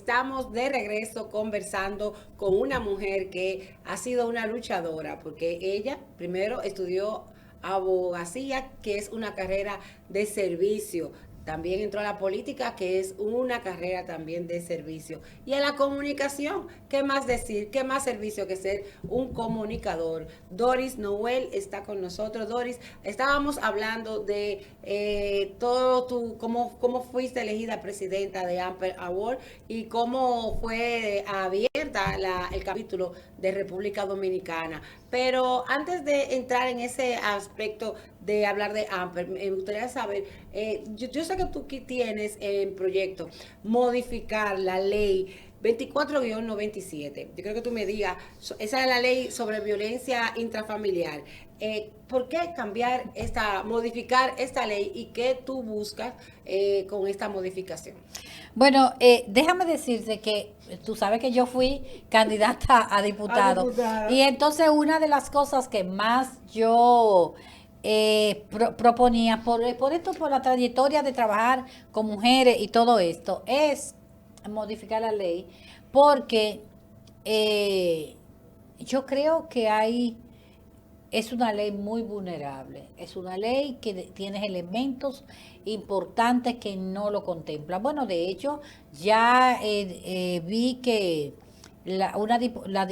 estamos de regreso conversando con una mujer que ha sido una luchadora, porque ella primero estudió abogacía, que es una carrera de servicio. También entró a la política, que es una carrera también de servicio. Y a la comunicación, ¿qué más decir? ¿Qué más servicio que ser un comunicador? Doris Noel está con nosotros. Doris, estábamos hablando de todo cómo fuiste elegida presidenta de Amper Award y cómo fue abierta el capítulo de República Dominicana. Pero antes de entrar en ese aspecto de hablar de Amper, me gustaría saber, yo sé que tú tienes en proyecto modificar la ley 24-97. Yo creo que tú me digas, esa es la ley sobre violencia intrafamiliar. ¿Por qué modificar esta ley y qué tú buscas con esta modificación? Bueno, déjame decirte que tú sabes que yo fui candidata a diputado. Y entonces una de las cosas que más yo proponía, por esto, por la trayectoria de trabajar con mujeres y todo esto, es modificar la ley, porque yo creo que es una ley muy vulnerable, es una ley que tiene elementos importantes que no lo contempla. Bueno, de hecho, ya vi que una diputada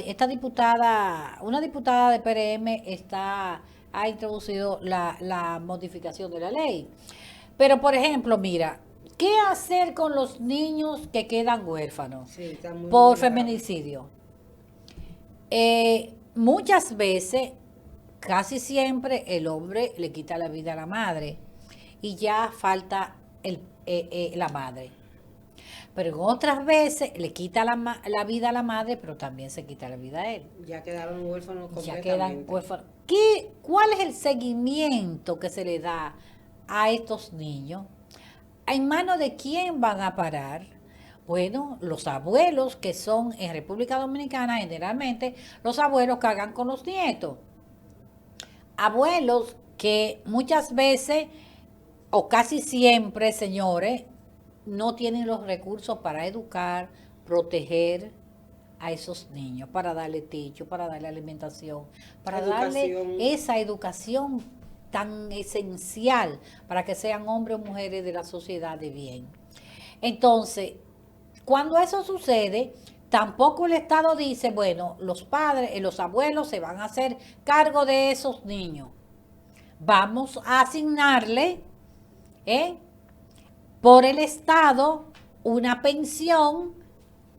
de PRM ha introducido la modificación de la ley. Pero, por ejemplo, mira, ¿qué hacer con los niños que quedan huérfanos Sí, está muy por vulnerable. feminicidio? Muchas veces, casi siempre, el hombre le quita la vida a la madre y ya falta la madre. Pero en otras veces le quita la vida a la madre, pero también se quita la vida a él. Ya quedaron huérfanos Ya quedan completamente. huérfanos. ¿Cuál es el seguimiento que se le da a estos niños? ¿En manos de quién van a parar? Bueno, los abuelos que son en República Dominicana, generalmente los abuelos cargan con los nietos. Abuelos que muchas veces, o casi siempre, señores, no tienen los recursos para educar, proteger a esos niños, para darle techo, para darle alimentación, para darle Educación. esa educación tan esencial para que sean hombres o mujeres de la sociedad de bien. Entonces, cuando eso sucede, tampoco el Estado dice, bueno, los padres, los abuelos se van a hacer cargo de esos niños. Vamos a asignarle, ¿eh?, por el Estado una pensión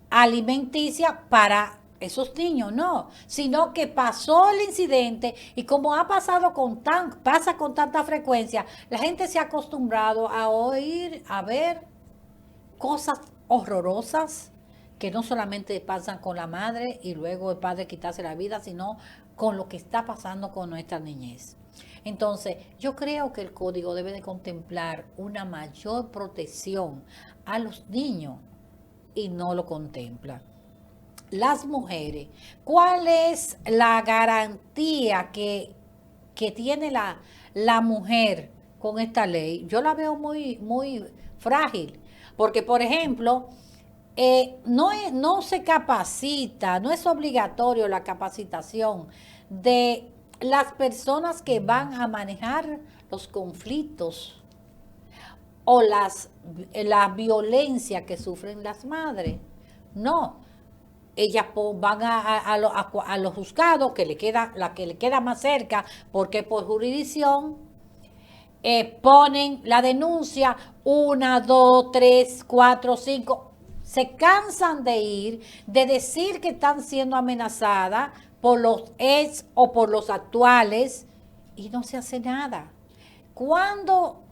alimenticia para esos niños, no, sino que pasó el incidente y como pasa con tanta frecuencia, la gente se ha acostumbrado a oír, a ver cosas horrorosas que no solamente pasan con la madre y luego el padre quitarse la vida, sino con lo que está pasando con nuestra niñez. Entonces, yo creo que el código debe de contemplar una mayor protección a los niños y no lo contempla. Las mujeres, ¿cuál es la garantía que tiene la mujer con esta ley? Yo la veo muy frágil, porque por ejemplo, no se capacita, no es obligatorio la capacitación de las personas que van a manejar los conflictos o la violencia que sufren las madres. No, ellas van a los juzgados la que le queda más cerca, porque por jurisdicción ponen la denuncia, una, dos, tres, cuatro, cinco, se cansan de ir, de decir que están siendo amenazadas por los ex o por los actuales y no se hace nada. ¿Cuándo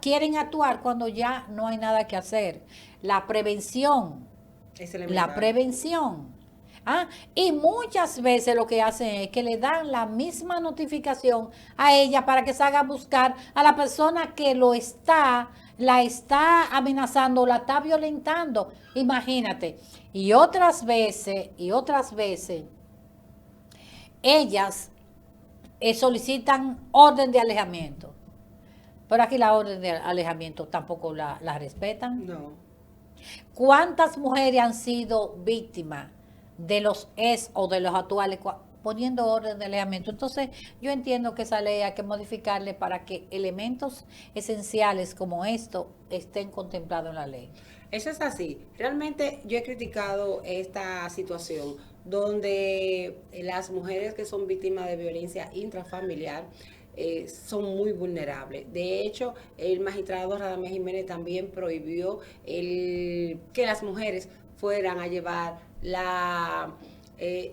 quieren actuar? Cuando ya no hay nada que hacer. La prevención, Es la elemental. prevención. Y muchas veces lo que hacen es que le dan la misma notificación a ella para que se haga buscar a la persona que la está amenazando, la está violentando. Imagínate. Y otras veces, ellas solicitan orden de alejamiento. Pero aquí la orden de alejamiento tampoco la respetan. No. ¿Cuántas mujeres han sido víctimas de los ex o de los actuales poniendo orden de alejamiento? Entonces, yo entiendo que esa ley hay que modificarle para que elementos esenciales como esto estén contemplados en la ley. Eso es así. Realmente yo he criticado esta situación donde las mujeres que son víctimas de violencia intrafamiliar son muy vulnerables. De hecho, el magistrado Radamés Jiménez también prohibió que las mujeres fueran a llevar la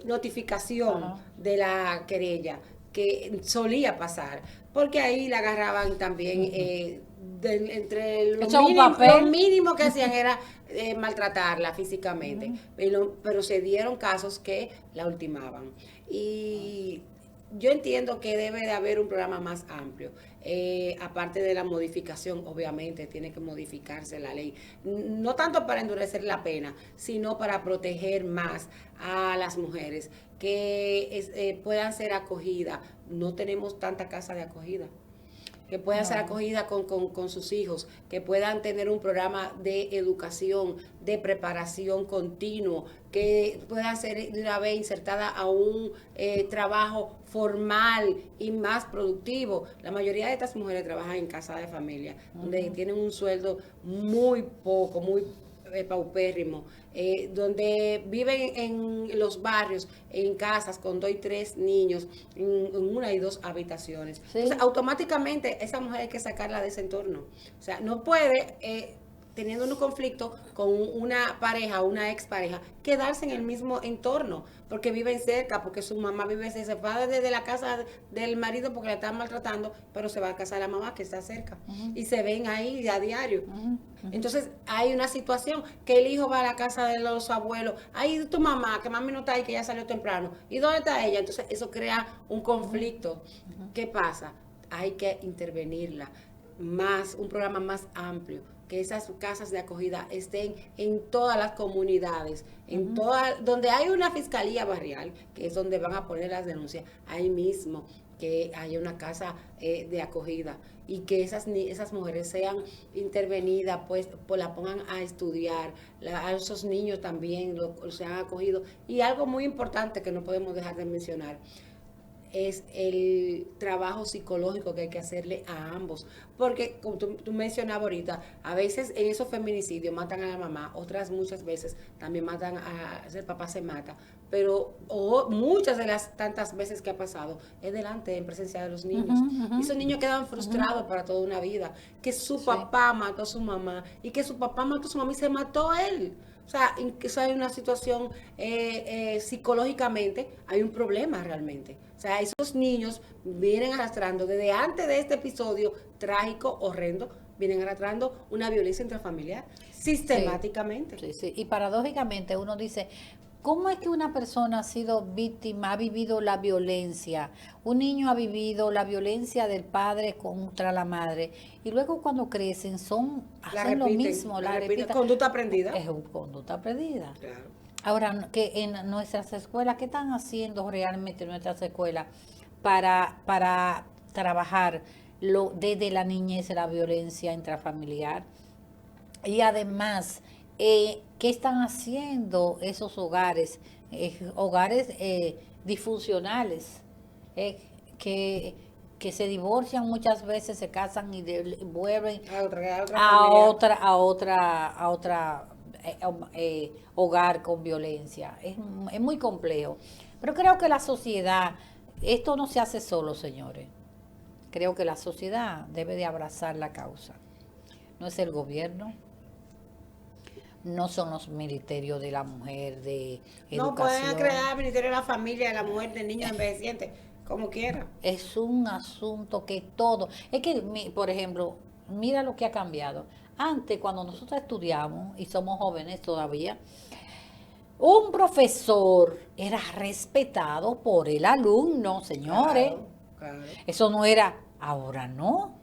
notificación Ajá. de la querella, que solía pasar, porque ahí la agarraban también entre lo mínimo que hacían era maltratarla físicamente, pero se dieron casos que la ultimaban. Y yo entiendo que debe de haber un programa más amplio. Aparte de la modificación, obviamente tiene que modificarse la ley, no tanto para endurecer la pena, sino para proteger más a las mujeres que puedan ser acogidas. No tenemos tanta casa de acogida, que puedan ser acogidas con sus hijos, que puedan tener un programa de educación, de preparación continuo, que puedan ser una vez insertada a un trabajo formal y más productivo. La mayoría de estas mujeres trabajan en casa de familia, donde tienen un sueldo muy poco, muy paupérrimo, donde viven en los barrios, en casas con 2 y 3 niños, en 1 y 2 habitaciones. Sí. Entonces, automáticamente esa mujer hay que sacarla de ese entorno. O sea, no puede, teniendo un conflicto con una pareja o una expareja, quedarse en el mismo entorno, porque viven cerca, porque su mamá vive, se va desde la casa del marido porque la están maltratando, pero se va a casa de la mamá que está cerca, y se ven ahí a diario. Entonces hay una situación que el hijo va a la casa de los abuelos, ahí tu mamá, que mami no está ahí, que ya salió temprano, ¿y dónde está ella? Entonces eso crea un conflicto. ¿Qué pasa? Hay que intervenirla más, un programa más amplio, que esas casas de acogida estén en todas las comunidades, en todas, donde hay una fiscalía barrial, que es donde van a poner las denuncias, ahí mismo que haya una casa de acogida, y que esas mujeres sean intervenidas, pues la pongan a estudiar, a esos niños también sean acogidos. Y algo muy importante que no podemos dejar de mencionar es el trabajo psicológico que hay que hacerle a ambos, porque como tú mencionabas ahorita, a veces en esos feminicidios matan a la mamá, otras muchas veces también matan el papá se mata, pero muchas de las tantas veces que ha pasado es delante, en presencia de los niños, y esos niños quedan frustrados para toda una vida, que su papá mató a su mamá, y que su papá mató a su mamá y se mató a él. O sea, eso hay una situación psicológicamente, hay un problema realmente. O sea, esos niños vienen arrastrando, desde antes de este episodio trágico, horrendo, vienen arrastrando una violencia intrafamiliar sistemáticamente. Sí, sí. Y paradójicamente uno dice, ¿cómo es que una persona ha sido víctima, ha vivido la violencia? Un niño ha vivido la violencia del padre contra la madre, y luego cuando crecen hacen lo mismo, la repiten. Conducta aprendida. Es conducta aprendida. Claro. Ahora, que en nuestras escuelas, ¿qué están haciendo realmente en nuestras escuelas para trabajar desde la niñez la violencia intrafamiliar? Y además, ¿qué están haciendo esos hogares disfuncionales, que se divorcian muchas veces, se casan y vuelven a otra hogar con violencia? Es muy complejo. Pero creo que la sociedad, esto no se hace solo, señores. Creo que la sociedad debe de abrazar la causa. No es el gobierno, no son los ministerios de la mujer, de educación. No pueden crear ministerio de la familia, de la mujer, de niños envejecientes, como quiera. Es un asunto que todo... Es que, por ejemplo, mira lo que ha cambiado. Antes, cuando nosotros estudiamos, y somos jóvenes todavía, un profesor era respetado por el alumno, señores. Claro. Eso no era, ahora no.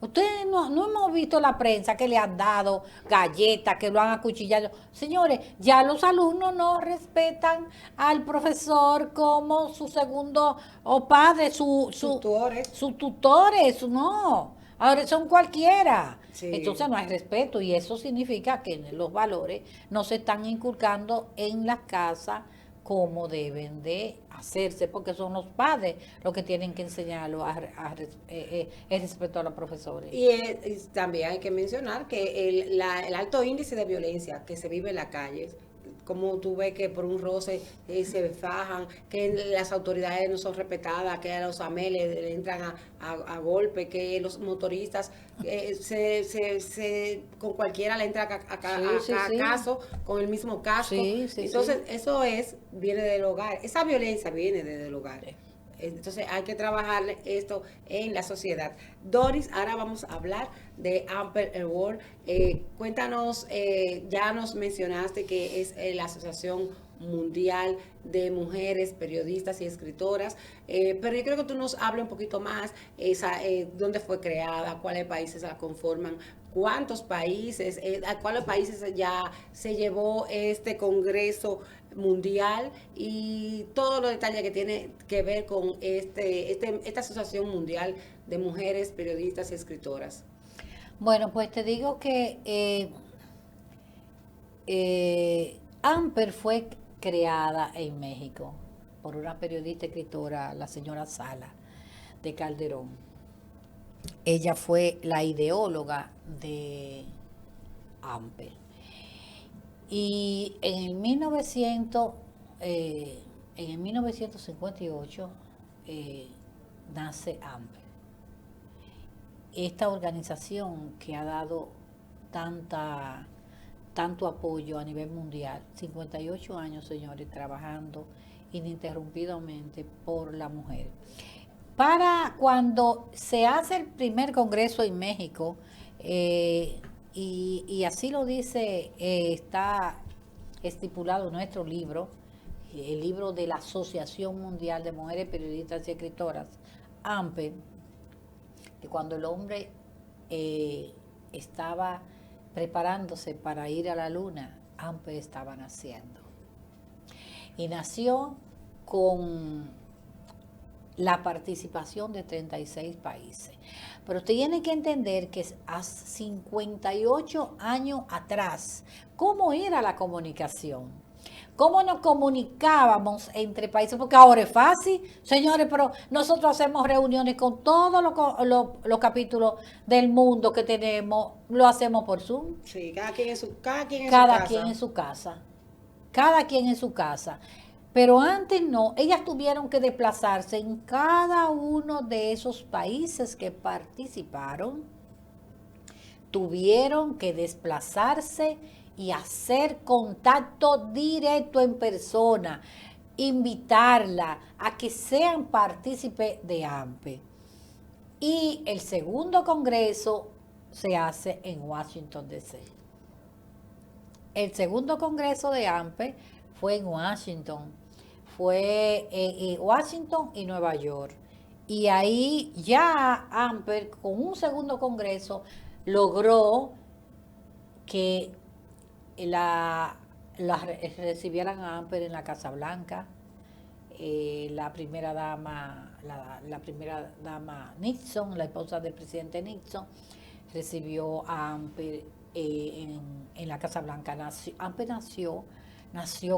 Ustedes no hemos visto la prensa que le han dado galletas, que lo han acuchillado. Señores, ya los alumnos no respetan al profesor como su segundo o padre, sus tutores, no. Ahora son cualquiera. Sí. Entonces no hay respeto y eso significa que los valores no se están inculcando en las casas como deben de hacerse, porque son los padres los que tienen que enseñarlo el respeto a los profesores. Y también hay que mencionar que el alto índice de violencia que se vive en la calle, como tú ves que por un roce se fajan, que las autoridades no son respetadas, que a los AMEL le entran a golpe, que los motoristas con cualquiera le entra a caso, con el mismo casco. Entonces, eso viene del hogar. Esa violencia viene desde el hogar. Entonces hay que trabajar esto en la sociedad. Doris, ahora vamos a hablar de Amper Award. Cuéntanos, ya nos mencionaste que es la Asociación Mundial de Mujeres Periodistas y Escritoras, pero yo creo que tú nos hables un poquito más, dónde fue creada, cuáles países la conforman, cuántos países, a cuáles países ya se llevó este congreso mundial y todos los detalles que tiene que ver con esta Asociación Mundial de Mujeres Periodistas y Escritoras. Bueno, pues te digo que Amper fue creada en México por una periodista y escritora, la señora Sala de Calderón. Ella fue la ideóloga de Amper. Y en el 1958 nace Amper. Esta organización que ha dado tanto apoyo a nivel mundial, 58 años, señores, trabajando ininterrumpidamente por la mujer. Para cuando se hace el primer congreso en México, y así lo dice, está estipulado en nuestro libro, el libro de la Asociación Mundial de Mujeres Periodistas y Escritoras, AMPE, que cuando el hombre estaba preparándose para ir a la luna, AMPE estaba naciendo. Y nació con la participación de 36 países. Pero usted tiene que entender que hace 58 años atrás, ¿cómo era la comunicación? ¿Cómo nos comunicábamos entre países? Porque ahora es fácil, señores, pero nosotros hacemos reuniones con todos los capítulos del mundo que tenemos, lo hacemos por Zoom. Sí, cada quien en su casa. Cada quien en su casa. Pero antes no, ellas tuvieron que desplazarse en cada uno de esos países que participaron, tuvieron que desplazarse y hacer contacto directo en persona, invitarla a que sean partícipes de AMPE. Y el segundo congreso se hace en Washington, D.C. El segundo congreso de AMPE fue en Washington. Fue en Washington y Nueva York. Y ahí ya Amper, con un segundo congreso, logró que recibieran a Amper en la Casa Blanca. La primera dama Nixon, la esposa del presidente Nixon, recibió a Amper en la Casa Blanca. Amper nació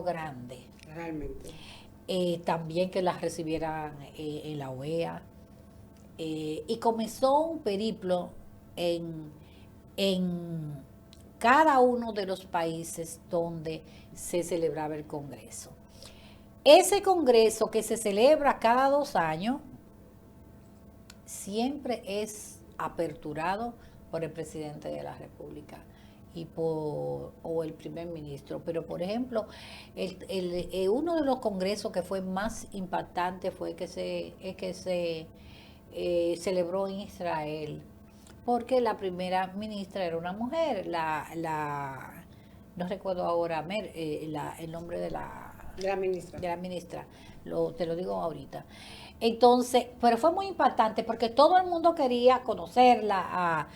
grande. Realmente. También que las recibieran en la OEA. Y comenzó un periplo en cada uno de los países donde se celebraba el Congreso. Ese Congreso que se celebra cada 2 años siempre es aperturado por el presidente de la República o el primer ministro. Pero, por ejemplo, uno de los congresos que fue más impactante fue que se celebró en Israel, porque la primera ministra era una mujer, no recuerdo ahora el nombre de la ministra, te lo digo ahorita. Entonces, pero fue muy impactante porque todo el mundo quería conocerla,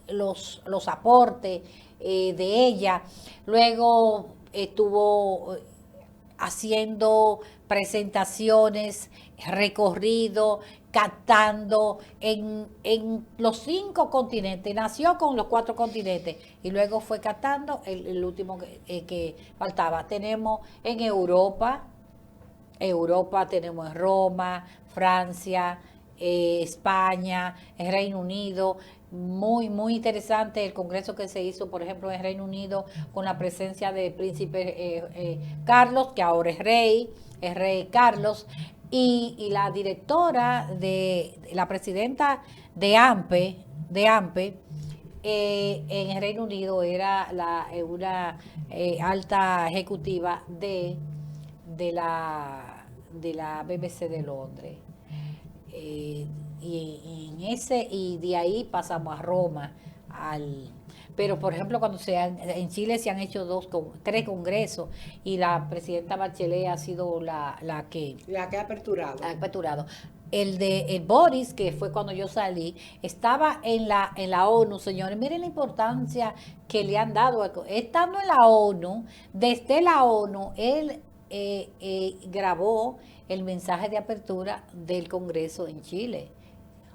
los aportes de ella. Luego estuvo haciendo presentaciones, recorrido, cantando en los 5 continentes. Nació con los 4 continentes y luego fue cantando el último que faltaba. Tenemos en Europa tenemos en Roma, Francia, España, el Reino Unido. Muy, muy interesante el congreso que se hizo, por ejemplo, en Reino Unido, con la presencia del príncipe Carlos, que ahora es rey Carlos, y la directora la presidenta de AMPE, en el Reino Unido era una alta ejecutiva de la BBC de Londres. Y de ahí pasamos a Roma. Pero, por ejemplo, en Chile se han hecho 3 congresos y la presidenta Bachelet ha sido la que ha aperturado. El Boris, que fue cuando yo salí, estaba en la ONU, señores. Miren la importancia que le han dado. Estando en la ONU, desde la ONU, él grabó el mensaje de apertura del Congreso en Chile.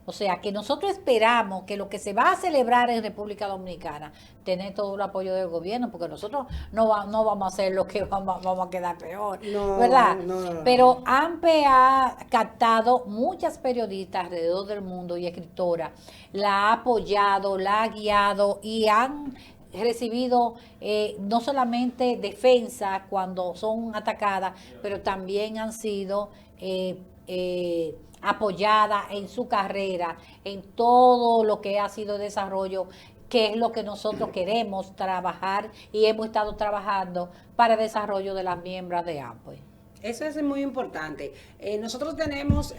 O sea, que nosotros esperamos que lo que se va a celebrar en República Dominicana, tener todo el apoyo del gobierno, porque nosotros no vamos a hacer lo que vamos a quedar peor, ¿verdad? No. Pero AMPE ha captado muchas periodistas alrededor del mundo y escritoras, la ha apoyado, la ha guiado y han recibido no solamente defensa cuando son atacadas, pero también han sido apoyada en su carrera, en todo lo que ha sido desarrollo, que es lo que nosotros queremos trabajar y hemos estado trabajando para el desarrollo de las miembros de AMPE. Eso es muy importante. Nosotros tenemos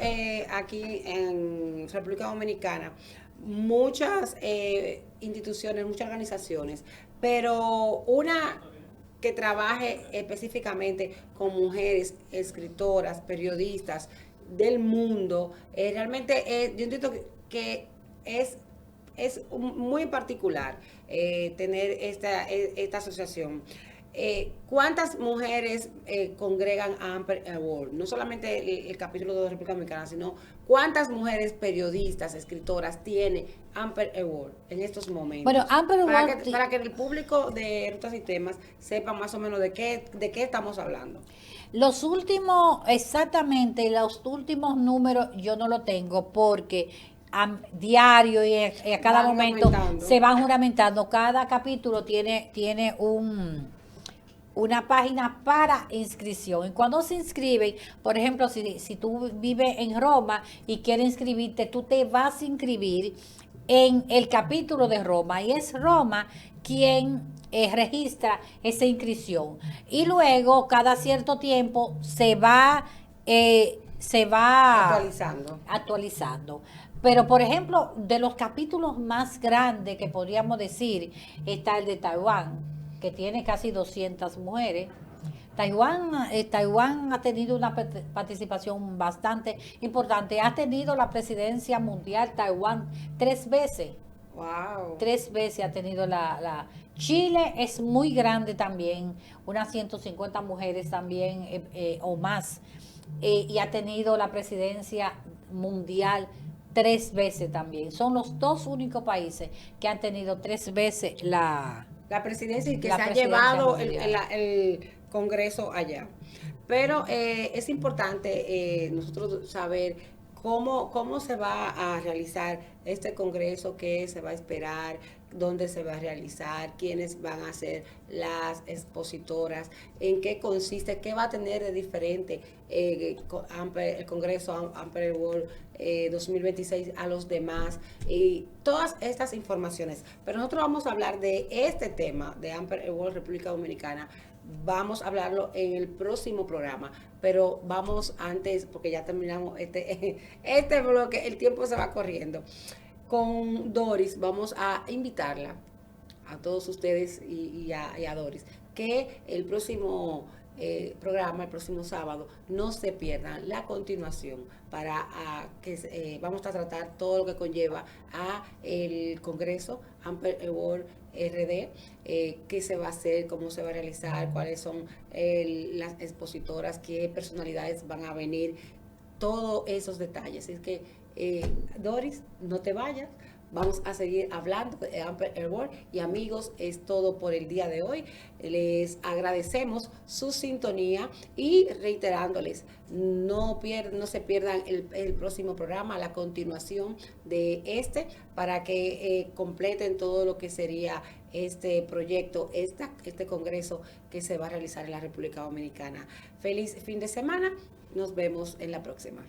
aquí en República Dominicana muchas instituciones, muchas organizaciones, pero una que trabaje específicamente con mujeres escritoras, periodistas del mundo, realmente yo entiendo que es muy particular tener esta asociación. ¿Cuántas mujeres congregan a Amper Award? No solamente el capítulo de República Dominicana, sino cuántas mujeres periodistas, escritoras tiene Amper Award en estos momentos. Bueno, Amper Award, para que el público de Rutas y Temas sepa más o menos de qué estamos hablando. Los últimos números yo no lo tengo porque diario y a cada momento se van juramentando. Cada capítulo tiene una página para inscripción. Y cuando se inscriben, por ejemplo, si tú vives en Roma y quieres inscribirte, tú te vas a inscribir en el capítulo de Roma y es Roma quien registra esa inscripción. Y luego, cada cierto tiempo, se va actualizando. Pero, por ejemplo, de los capítulos más grandes que podríamos decir, está el de Taiwán, que tiene casi 200 mujeres. Taiwán ha tenido una participación bastante importante. Ha tenido la presidencia mundial Taiwán 3 veces. Wow. 3 veces ha tenido Chile es muy grande también, unas 150 mujeres también o más. Y ha tenido la presidencia mundial 3 veces también. Son los 2 únicos países que han tenido 3 veces la presidencia y que se ha llevado el Congreso allá. Pero es importante nosotros saber cómo se va a realizar este Congreso, qué se va a esperar, dónde se va a realizar, quiénes van a ser las expositoras, en qué consiste, qué va a tener de diferente el Congreso Amper Award 2026 a los demás, y todas estas informaciones. Pero nosotros vamos a hablar de este tema de Amper Award República Dominicana. Vamos a hablarlo en el próximo programa, pero vamos antes, porque ya terminamos este bloque, el tiempo se va corriendo. Con Doris vamos a invitarla a todos ustedes y a Doris, que el próximo programa el próximo sábado, no se pierdan la continuación para vamos a tratar todo lo que conlleva a el Congreso Amper Award RD, qué se va a hacer, cómo se va a realizar, cuáles son las expositoras, qué personalidades van a venir, todos esos detalles. Es que, Doris, no te vayas. Vamos a seguir hablando de Amper Award. Y amigos, es todo por el día de hoy. Les agradecemos su sintonía y reiterándoles, no se pierdan el próximo programa, la continuación de para que completen todo lo que sería este proyecto, este congreso que se va a realizar en la República Dominicana. Feliz fin de semana. Nos vemos en la próxima.